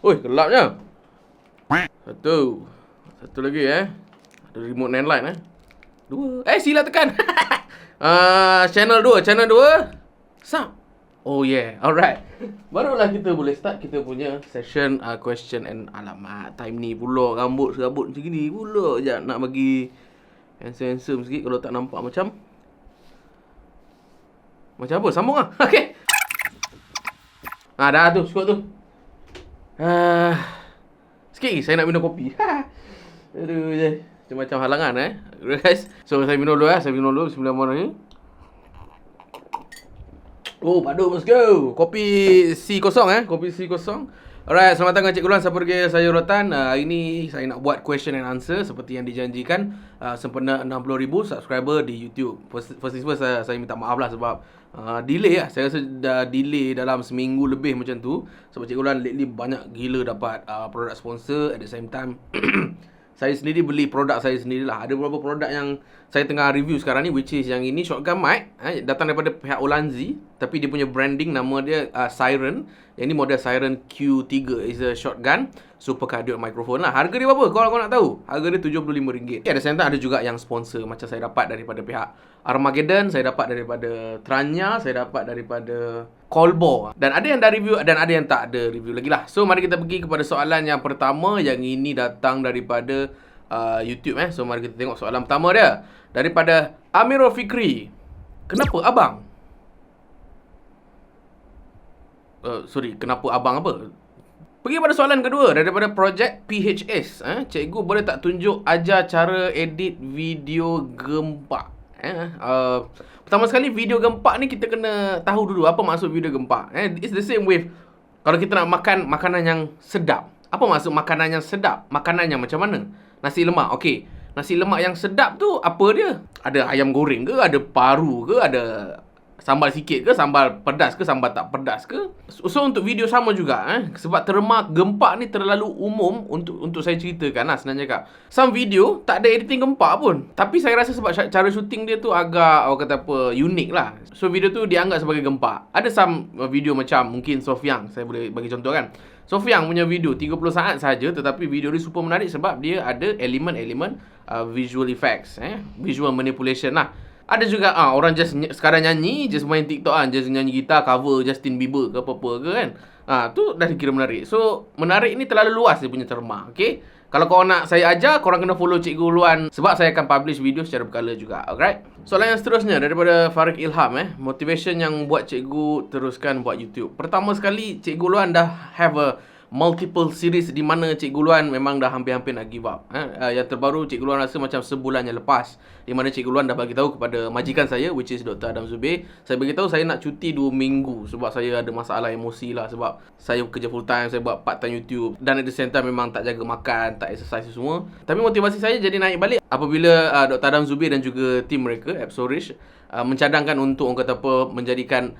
Oi, gelapnya. Satu. Satu lagi Ada remote landline Dua. Sila tekan. Channel 2, channel 2. Sub. Oh yeah, alright. Barulah kita boleh start kita punya session question and alamat. Time ni pula rambut serabut macam gini pula. Sekejap nak bagi handsome sikit kalau tak nampak macam apa? Sambung lah. Okay. Dah tu, cukup tu. Sikit lagi saya nak minum kopi. Aduh, macam-macam halangan guys. So saya minum dulu saya minum dulu. Bismillahirrahmanirrahim. Oh, padu, let's go. Kopi C0 kopi C0. Alright, selamat datang Cik Gulan. Saya pergi saya Rotan. Hari ni saya nak buat question and answer seperti yang dijanjikan. Sempena 60,000 subscriber di YouTube. First saya minta maaf lah sebab delay lah. Saya rasa dah delay dalam seminggu lebih macam tu. Sebab Cik Gulan lately banyak gila dapat produk sponsor. At the same time saya sendiri beli produk saya sendirilah. Ada beberapa produk yang saya tengah review sekarang ni, which is yang ini shotgun mic, datang daripada pihak Ulanzi, tapi dia punya branding nama dia Siren. Yang ni model Siren Q3, is a shotgun super cardioid microphone lah. Harga dia berapa? Kalau kau nak tahu, harga dia RM75. Ada center, ada juga yang sponsor, macam saya dapat daripada pihak Armageddon, saya dapat daripada Tranya, saya dapat daripada Colbo. Dan ada yang dah review dan ada yang tak ada review lagi lah. So mari kita pergi kepada soalan yang pertama. Yang ini datang daripada YouTube So mari kita tengok soalan pertama dia. Daripada Amirul Fikri. Kenapa abang? Kenapa abang apa? Pergi pada soalan kedua daripada Project PHS. Cikgu boleh tak tunjuk ajar cara edit video gempak? Pertama sekali, video gempak ni kita kena tahu dulu apa maksud video gempak. It's the same with kalau kita nak makan makanan yang sedap. Apa maksud makanan yang sedap? Makanan yang macam mana? Nasi lemak. Okey. Nasi lemak yang sedap tu apa dia? Ada ayam goreng ke? Ada paru ke? Ada sambal sikit ke? Sambal pedas ke? Sambal tak pedas ke? So untuk video sama juga sebab terma gempak ni terlalu umum untuk saya ceritakan lah sebenarnya Kak. Some video tak ada editing gempak pun. Tapi saya rasa sebab cara shooting dia tu agak unik lah. So video tu dianggap sebagai gempak. Ada some video macam mungkin Sofiang, saya boleh bagi contoh kan. Sofiang punya video 30 saat saja, tetapi video dia super menarik sebab dia ada elemen-elemen visual effects, visual manipulation lah. Ada juga orang just sekarang nyanyi, just main TikTok just nyanyi gitar, cover Justin Bieber ke apa-apa ke kan. Tu dah dikira menarik. So, menarik ni terlalu luas dia punya terma, okay? Kalau korang nak saya ajar, korang kena follow Cikgu Luan sebab saya akan publish video secara berkala juga, alright? Soalan yang seterusnya daripada Farid Ilham motivation yang buat cikgu teruskan buat YouTube. Pertama sekali, Cikgu Luan dah have a multiple series di mana Cikgu Luan memang dah hampir-hampir nak give up. Yang terbaru Cikgu Luan rasa macam sebulan yang lepas, di mana Cikgu Luan dah bagi tahu kepada majikan saya, which is Dr. Adam Zubir. Saya bagi tahu saya nak cuti 2 minggu sebab saya ada masalah emosi lah, sebab saya kerja full time, saya buat part time YouTube dan at the same time memang tak jaga makan, tak exercise semua. Tapi motivasi saya jadi naik balik apabila Dr. Adam Zubir dan juga tim mereka Absolish mencadangkan untuk menjadikan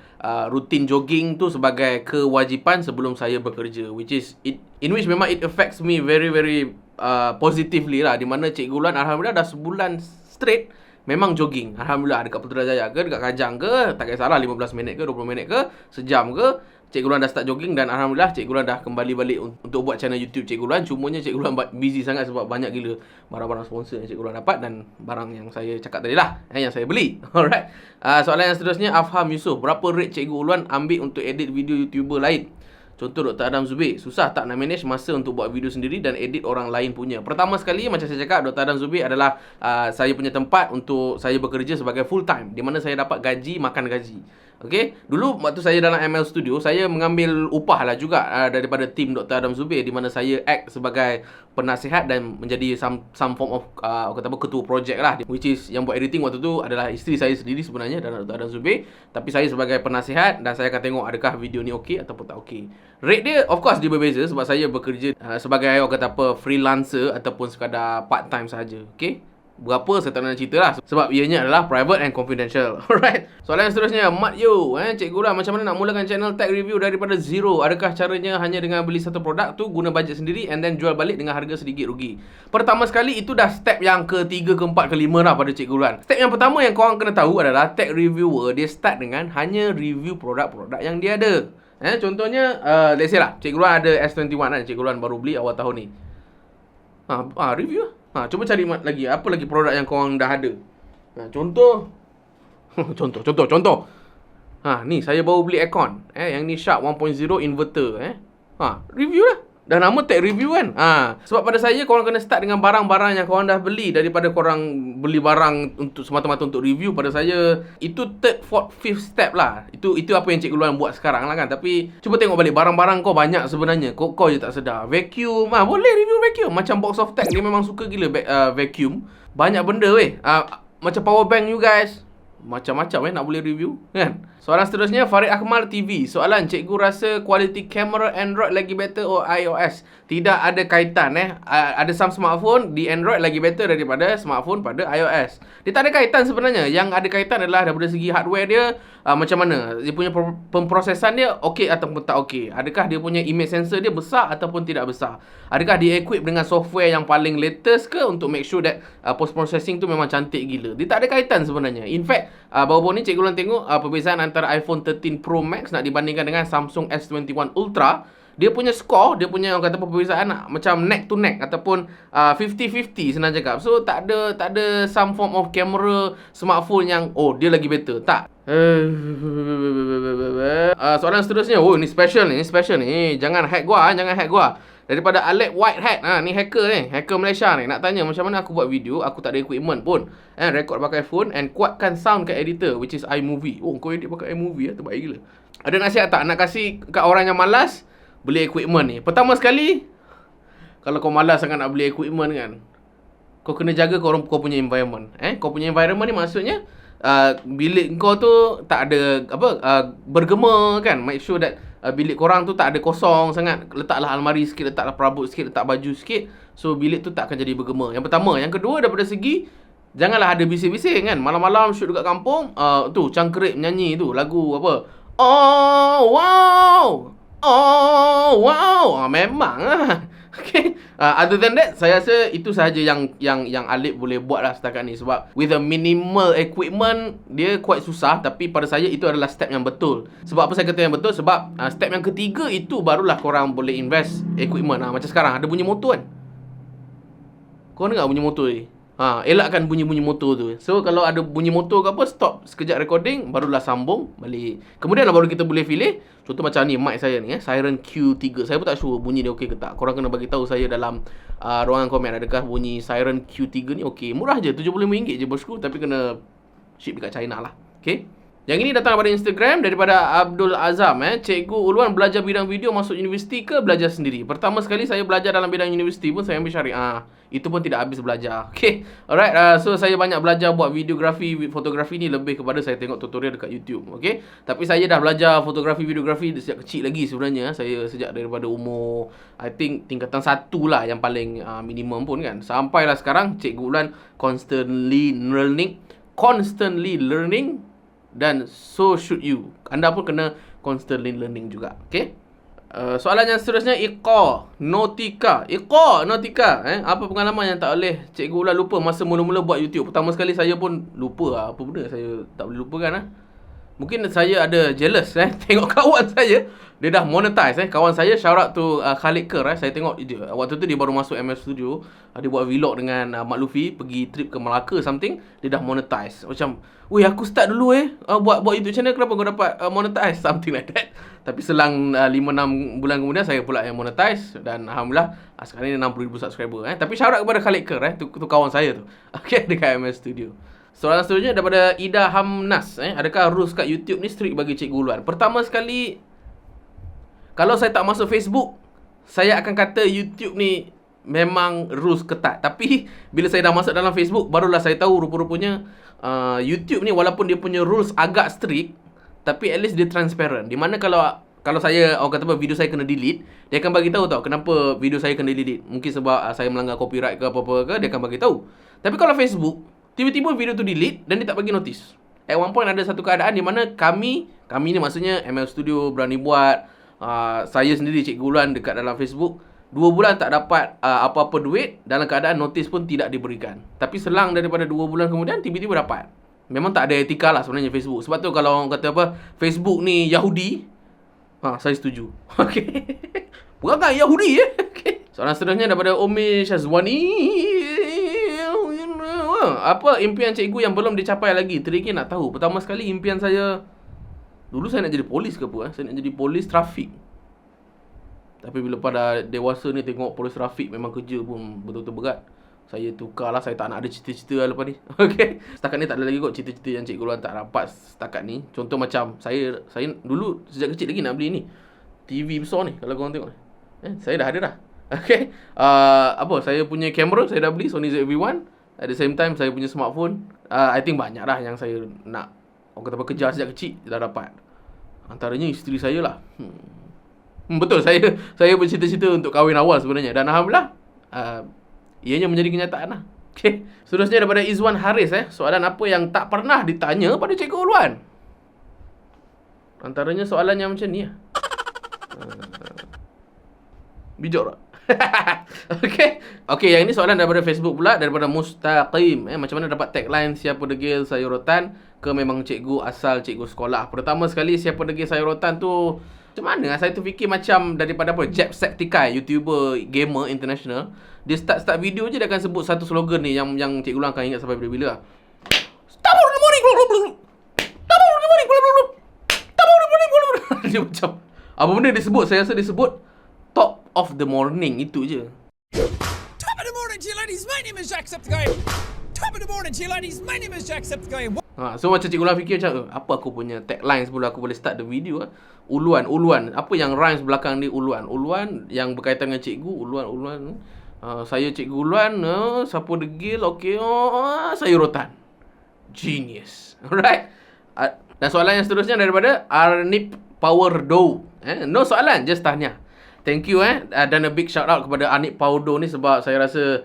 rutin jogging tu sebagai kewajipan sebelum saya bekerja, which is in which memang it affects me very very positively lah, di mana Cikgu Luan alhamdulillah dah sebulan straight memang jogging. Alhamdulillah, dekat Putrajaya ke, dekat Kajang ke, tak kisahlah 15 minit ke, 20 minit ke, sejam ke, Cikgu Luan dah start jogging. Dan alhamdulillah Cikgu Luan dah kembali balik untuk buat channel YouTube Cikgu Luan. Cumanya Cikgu Luan busy sangat sebab banyak gila barang-barang sponsor yang Cikgu Luan dapat dan barang yang saya cakap tadi lah, yang saya beli. Alright. Soalan yang seterusnya, Afham Yusof, berapa rate Cikgu Luan ambil untuk edit video YouTuber lain? Contoh Dr. Adam Zubir, susah tak nak manage masa untuk buat video sendiri dan edit orang lain punya? Pertama sekali, macam saya cakap, Dr. Adam Zubir adalah saya punya tempat untuk saya bekerja sebagai full time, di mana saya dapat gaji, makan gaji. Okay, dulu waktu saya dalam ML Studio, saya mengambil upah lah juga daripada tim Dr. Adam Zubir, di mana saya act sebagai penasihat dan menjadi some form of ketua projek lah, which is yang buat editing waktu tu adalah isteri saya sendiri sebenarnya dan Dr. Adam Zubir. Tapi saya sebagai penasihat dan saya akan tengok adakah video ni okey ataupun tak okey. Rate dia of course dia berbeza sebab saya bekerja sebagai freelancer ataupun sekadar part time sahaja. Okay, berapa saya tak nak cerita lah sebab ianya adalah private and confidential. Alright. Soalan yang seterusnya, Mat Yo, Cikgu Luan, macam mana nak mulakan channel tech review daripada zero? Adakah caranya hanya dengan beli satu produk tu, guna bajet sendiri and then jual balik dengan harga sedikit rugi? Pertama sekali, itu dah step yang ketiga, keempat, kelima lah pada Cikgu Luan. Step yang pertama yang korang kena tahu adalah tech reviewer dia start dengan hanya review produk-produk yang dia ada. Contohnya, let's say lah, Cikgu Luan ada S21 kan. Cikgu Luan baru beli awal tahun ni. Review lah. Cuba cari lagi. Apa lagi produk yang korang dah ada? Contoh. contoh. Ni saya baru beli aircon. Yang ni Sharp 1.0 inverter. Review lah. Dah nama tag review kan. Sebab pada saya korang kena start dengan barang-barang yang korang dah beli, daripada korang beli barang untuk semata-mata untuk review. Pada saya itu third, fourth, fifth step lah. Itu apa yang Cikgu Luan buat sekarang lah kan. Tapi cuba tengok balik, barang-barang kau banyak sebenarnya. Kau je tak sedar. Vacuum, boleh review vacuum. Macam Box of Tech, dia memang suka gila vacuum. Banyak benda weh. Macam power bank you guys. Macam-macam nak boleh review kan. Soalan seterusnya, Farid Akmal TV. Soalan, cikgu rasa quality kamera Android lagi better or iOS? Tidak ada kaitan Ada some smartphone di Android lagi better daripada smartphone pada iOS. Dia tak ada kaitan sebenarnya. Yang ada kaitan adalah daripada segi hardware dia, macam mana dia punya pemprosesan dia okey ataupun tak okey. Adakah dia punya image sensor dia besar ataupun tidak besar? Adakah dia equip dengan software yang paling latest ke untuk make sure that post processing tu memang cantik gila? Dia tak ada kaitan sebenarnya. In fact, baru-baru ni cikgu Luan tengok perbezaan antara iPhone 13 Pro Max nak dibandingkan dengan Samsung S21 Ultra. Dia punya score, dia punya orang kata perbezaan macam neck to neck ataupun 50-50 senang cakap. So tak ada some form of camera smartphone yang dia lagi better. Tak. Soalan seterusnya. Ni special ni. Jangan hack gua. Daripada Alec Whitehead. Ni hacker Malaysia ni. Nak tanya macam mana aku buat video, aku tak ada equipment pun. Record pakai phone and kuatkan sound kat editor, which is iMovie. Kau edit pakai iMovie terbaik gila. Ada nasihat tak nak kasih kat orang yang malas beli equipment ni? Pertama sekali, kalau kau malas sangat nak beli equipment kan, kau kena jaga kau punya environment. Kau punya environment ni maksudnya bilik kau tu tak ada bergema kan. Make sure that bilik korang tu tak ada kosong sangat. Letaklah almari sikit, letaklah perabot sikit, letak baju sikit. So bilik tu tak akan jadi bergema. Yang pertama. Yang kedua, daripada segi janganlah ada bising-bising kan. Malam-malam shoot dekat kampung, tu cangkerik menyanyi tu lagu apa, memang lah. Okay. Other than that, saya rasa itu sahaja yang Alip boleh buat lah setakat ni. Sebab with a minimal equipment, dia quite susah. Tapi pada saya itu adalah step yang betul. Sebab apa saya kata yang betul? Sebab step yang ketiga itu barulah korang boleh invest equipment. Macam sekarang ada bunyi motor kan. Kau dengar bunyi motor ni? Elakkan bunyi-bunyi motor tu. So kalau ada bunyi motor ke apa, stop sekejap recording, barulah sambung balik. Kemudian baru kita boleh pilih. Contoh macam ni, mic saya ni Siren Q3. Saya pun tak sure bunyi dia okey ke tak. Korang kena bagi tahu saya dalam ruangan komen, adakah bunyi Siren Q3 ni okey. Murah je, RM75 je bosku, tapi kena ship dekat China lah. Okey. Yang ini datang daripada Instagram, daripada Abdul Azam. Cikgu Uluan belajar bidang video masuk universiti ke belajar sendiri? Pertama sekali saya belajar dalam bidang universiti pun saya ambil syariah. Itu pun tidak habis belajar. Okay. Alright. So saya banyak belajar buat videografi, fotografi ni lebih kepada saya tengok tutorial dekat YouTube. Okay. Tapi saya dah belajar fotografi, videografi sejak kecil lagi sebenarnya. Saya sejak daripada umur, I think tingkatan 1 lah yang paling minimum pun kan. Sampailah sekarang Cikgu Uluan constantly learning. Dan so should you. Anda pun kena constantly learning juga. Okay. Soalan yang seterusnya, Iqa Nautica. Apa pengalaman yang tak boleh Cikgu Ulan lupa masa mula-mula buat YouTube? Pertama sekali saya pun lupa apa benda saya tak boleh lupakan. Mungkin saya ada jealous tengok kawan saya dia dah monetize. Kawan saya shout out to Khalid Kerr. Saya tengok dia, waktu tu dia baru masuk MF Studio. Dia buat vlog dengan Mak Luffy pergi trip ke Melaka something. Dia dah monetize. Macam, weh aku start dulu buat YouTube channel, kenapa kau dapat monetize? Something like that. Tapi selang 5-6 bulan kemudian saya pula yang monetize. Dan Alhamdulillah sekarang ni 60,000 subscriber. Tapi shout out kepada Khalid Kerr. Tu kawan saya tu. Okay, dekat MF Studio. Soalan seterusnya daripada Ida Hamnas. Adakah rules kat YouTube ni strict bagi Cikgu Uluan? Pertama sekali, kalau saya tak masuk Facebook, saya akan kata YouTube ni memang rules ketat. Tapi bila saya dah masuk dalam Facebook, barulah saya tahu rupa-rupanya YouTube ni walaupun dia punya rules agak strict, tapi at least dia transparent. Di mana kalau saya, orang kata apa, video saya kena delete, dia akan bagi tahu tau kenapa video saya kena delete. Mungkin sebab saya melanggar copyright ke apa-apa ke, dia akan bagi tahu. Tapi kalau Facebook, tiba-tiba video tu delete dan dia tak bagi notice. At one point ada satu keadaan di mana kami ni maksudnya ML Studio berani buat, saya sendiri Cikgu Uluan dekat dalam Facebook 2 bulan tak dapat apa-apa duit, dalam keadaan notis pun tidak diberikan. Tapi selang daripada 2 bulan kemudian tiba-tiba dapat. Memang tak ada etika lah sebenarnya Facebook. Sebab tu kalau orang kata apa, Facebook ni Yahudi, Saya setuju. Okey. Perangai Yahudi Okey. Soalan seterusnya daripada Umi Syazwani. Apa impian cikgu yang belum dicapai lagi? Teringin nak tahu. Pertama sekali impian saya, dulu saya nak jadi polis ke apa? Saya nak jadi polis trafik. Tapi bila pada dewasa ni tengok polis trafik memang kerja pun betul-betul berat. Saya tukarlah, saya tak nak ada cita-cita lepas ni. Okey. Setakat ni tak ada lagi kot cita-cita yang cikgu luar tak dapat setakat ni. Contoh macam saya dulu sejak kecil lagi nak beli ni. TV besar ni kalau korang tengok. Saya dah ada dah. Okey. Saya punya kamera saya dah beli Sony ZV-1. At the same time saya punya smartphone. I think banyak dah yang saya nak orang kata kejar sejak kecil dah dapat. Antaranya isteri saya lah. Betul, saya bercita-cita untuk kahwin awal sebenarnya. Dan alhamdulillah ianya menjadi kenyataan lah. Okay. Seterusnya daripada Izwan Haris. Soalan apa yang tak pernah ditanya pada Cikgu Uluan? Antaranya soalan yang macam ni lah. Bijak tak? Okay, yang ini soalan daripada Facebook pula, daripada Mustaqim. Macam mana dapat tagline siapa degil sayur rotan ke memang cikgu asal cikgu sekolah? Pertama sekali siapa degil sayur rotan tu macam mana? Saya tu fikir macam daripada apa? Jacksepticeye, YouTuber gamer international. Dia start video je dia akan sebut satu slogan ni yang cikgu Ulang akan ingat sampai bila-bila. Tabur in the morning. Tabur in the morning. Tabur in the morning. Dia macam apa benda dia sebut? Saya rasa dia sebut top of the morning, itu je. Top of the morning to you ladies, my name is Jacksepticeye. Top of the morning to you ladies, my name is Jacksepticeye. So macam cikgu Ulang fikir macam apa aku punya tagline sebelum aku boleh start the video. Uluan. Apa yang rhymes belakang ni Uluan yang berkaitan dengan cikgu. Uluan. Saya cikgu Uluan. Siapa degil. Okay. Sayur rotan. Genius. Alright. Dan soalan yang seterusnya daripada Arnip Powerdo. No soalan, just tahniah. Thank you dan a big shout out kepada Arnip Powerdo ni sebab saya rasa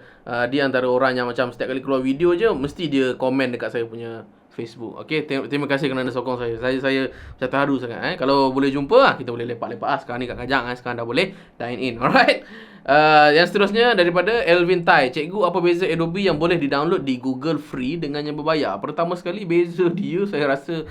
dia antara orang yang macam setiap kali keluar video je mesti dia komen dekat saya punya Facebook. Okey, terima kasih kerana sokong saya. Saya macam terharu sangat Kalau boleh jumpa kita boleh lepak-lepak sekarang ni kat Kajang sekarang dah boleh dine in. Alright. Yang seterusnya daripada Elvin Tai. Cikgu, apa beza Adobe yang boleh di-download di Google free dengan yang berbayar? Pertama sekali beza dia saya rasa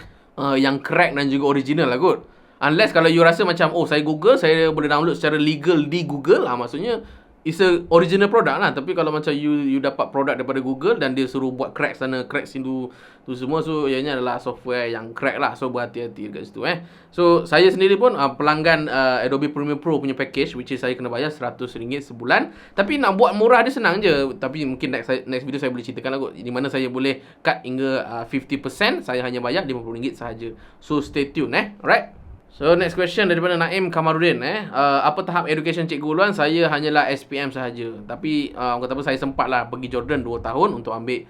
yang crack dan juga original lah kot. Unless kalau you rasa macam saya Google, saya boleh download secara legal di Google, maksudnya it's a original product lah. Tapi kalau macam you dapat produk daripada Google dan dia suruh buat crack sana, crack sini tu semua, so ianya adalah software yang crack lah. So berhati-hati dekat situ So saya sendiri pun pelanggan Adobe Premiere Pro punya package, which is saya kena bayar RM100 sebulan. Tapi nak buat murah dia senang je. Tapi mungkin next video saya boleh ceritakan lah kot, di mana saya boleh cut hingga 50%. Saya hanya bayar RM50 sahaja. So stay tune Alright. So next question daripada Naim Kamarudin. Apa tahap education Cikgu Uluan? Saya hanyalah SPM sahaja. Tapi orang kata apa, saya sempatlah pergi Jordan 2 tahun untuk ambil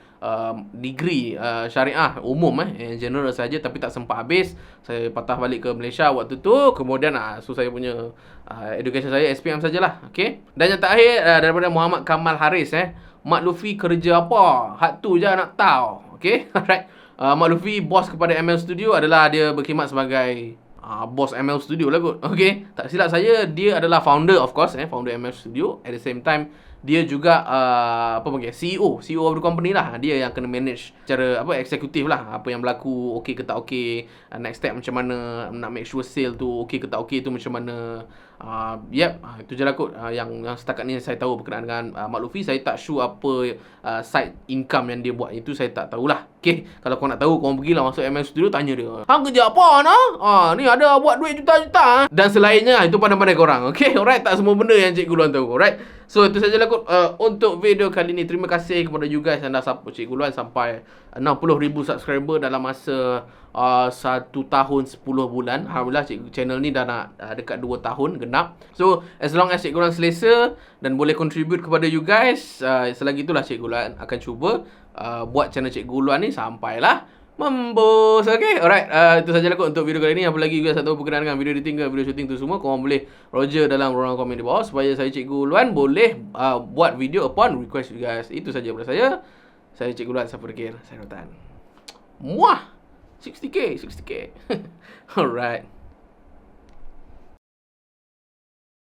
degree syariah umum general sahaja, tapi tak sempat habis. Saya patah balik ke Malaysia waktu tu. Kemudian so saya punya education saya SPM sajalah. Okay. Dan yang terakhir daripada Muhammad Kamal Haris. Mak Luffy kerja apa? Hak tu je nak tahu. Okay. Alright. Mak Luffy bos kepada ML Studio adalah dia berkhidmat sebagai bos ML Studio lah kot. Okay. Tak silap saya, dia adalah founder of course founder ML Studio. At the same time dia juga CEO of the company lah. Dia yang kena manage secara eksekutif lah, apa yang berlaku, okey ke tak okey, next step macam mana, nak make sure sale tu okey ke tak okey tu macam mana. Itu je lah kot yang setakat ni saya tahu berkenaan dengan Mak Luffy. Saya tak sure apa side income yang dia buat, itu saya tak tahulah. Okay, kalau kau nak tahu, kau pergilah masuk ML Studio, tanya dia, hang kerja apa ni ada buat duit juta-juta dan selainnya. Itu pandai-pandai korang. Okay, alright, tak semua benda yang Cikgu Luan tahu. Alright, so itu sajalah kot untuk video kali ni. Terima kasih kepada you guys yang dah support Cikgu Luan sampai 60,000 subscriber dalam masa 1 tahun 10 bulan. Alhamdulillah channel ni dah nak dekat 2 tahun genap. So as long as Cikgu Luan selesa dan boleh contribute kepada you guys, selagi itulah Cikgu Luan akan cuba buat channel Cikgu Luan ni sampailah membos. Okay, alright, itu sajalah kot untuk video kali ni. Apa lagi you guys nak tahu berkenaan dengan video editing ke video shooting tu semua, korang boleh roger dalam ruangan komen di bawah supaya saya Cikgu Luan boleh buat video upon request you guys. Itu saja daripada saya. Saya Cikgu Luan, siapa degil, saya Rotan. Muah 60k. Alright.